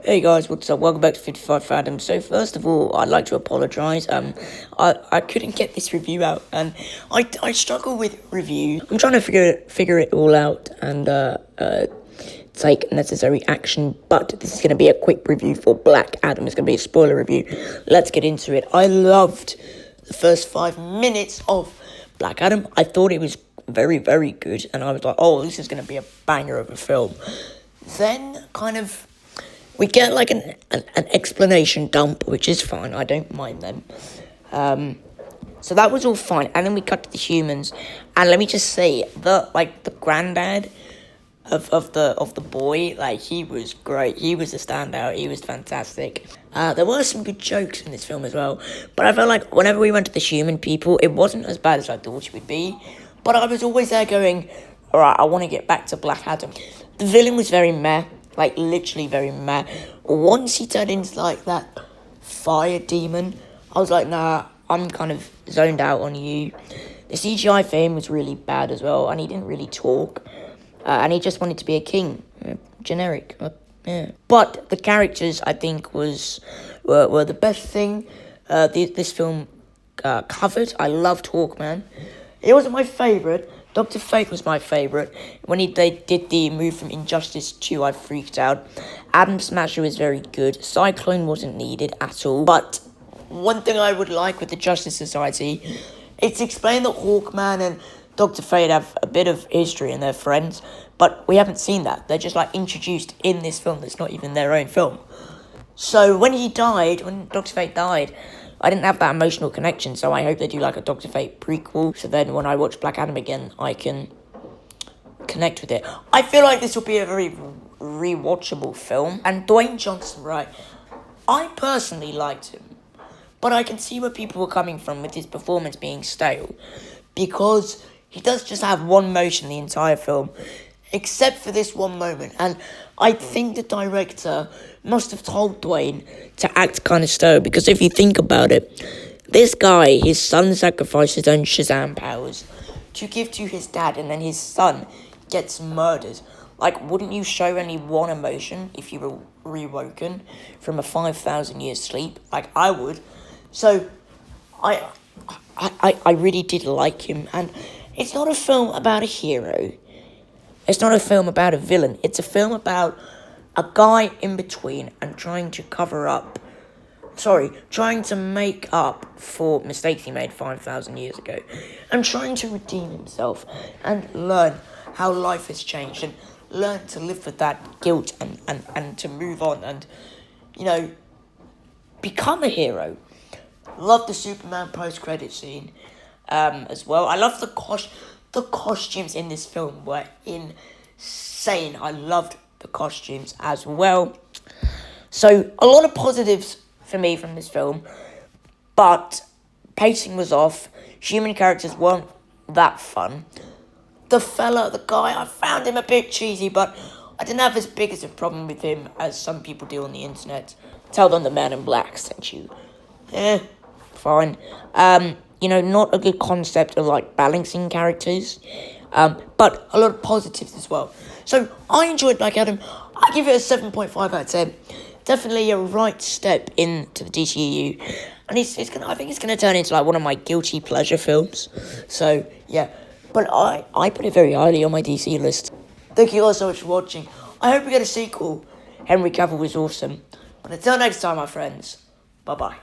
Hey guys, what's up? Welcome back to 55 Fathom. So first of all, I'd like to apologise. I couldn't get this review out, and I struggle with reviews. I'm trying to figure it all out and take necessary action. But this is going to be a quick review for Black Adam. It's going to be a spoiler review. Let's get into it. I loved the first 5 minutes of Black Adam. I thought it was very, very good, and I was like, oh, this is going to be a banger of a film. Then we get like an explanation dump, which is fine. I don't mind them. So that was all fine. And then we cut to the humans. And let me just say, the granddad of the boy, like, he was great. He was a standout. He was fantastic. There were some good jokes in this film as well. But I felt like whenever we went to the human people, it wasn't as bad as I thought it would be. But I was always there going, all right, I want to get back to Black Adam. The villain was very meh. Like, literally very meh. Once he turned into, like, that fire demon, I was like, nah, I'm kind of zoned out on you. The CGI for him was really bad as well, and he didn't really talk. And he just wanted to be a king. Generic. Yeah. But the characters, I think, were the best thing this film covered. I loved Hawkman. It wasn't my favourite. Dr. Fate was my favourite. When they did the move from Injustice 2, I freaked out. Atom Smasher was very good. Cyclone wasn't needed at all. But one thing I would like with the Justice Society, it's explained that Hawkman and Dr. Fate have a bit of history and they're friends, but we haven't seen that. They're just, like, introduced in this film that's not even their own film. So when Dr. Fate died, I didn't have that emotional connection, so I hope they do, like, a Dr. Fate prequel, so then when I watch Black Adam again, I can connect with it. I feel like this will be a very rewatchable film, and Dwayne Johnson, right, I personally liked him, but I can see where people were coming from with his performance being stale, because he does just have one motion the entire film, except for this one moment, and I think the director must have told Dwayne to act kind of stale, because if you think about it, this guy, his son sacrificed his own Shazam powers to give to his dad, and then his son gets murdered. Like, wouldn't you show only one emotion if you were rewoken from a 5,000 years sleep? Like, I would. So, I really did like him, and it's not a film about a hero. It's not a film about a villain. It's a film about a guy in between and trying to make up for mistakes he made 5,000 years ago. And trying to redeem himself and learn how life has changed and learn to live with that guilt and to move on and, become a hero. Love the Superman post-credit scene as well. I love the costumes in this film were insane. I loved the costumes as well. So, a lot of positives for me from this film, but pacing was off. Human characters weren't that fun. The guy, I found him a bit cheesy, but I didn't have as big as a problem with him as some people do on the internet. Tell them the Man in Black sent you. Fine. Not a good concept of, like, balancing characters, but a lot of positives as well. So, I enjoyed Black Adam. I give it a 7.5 out of 10. Definitely a right step into the DCEU. And I think it's going to turn into, like, one of my guilty pleasure films. So, yeah. But I put it very highly on my DC list. Thank you all so much for watching. I hope we get a sequel. Henry Cavill was awesome. But until next time, my friends. Bye-bye.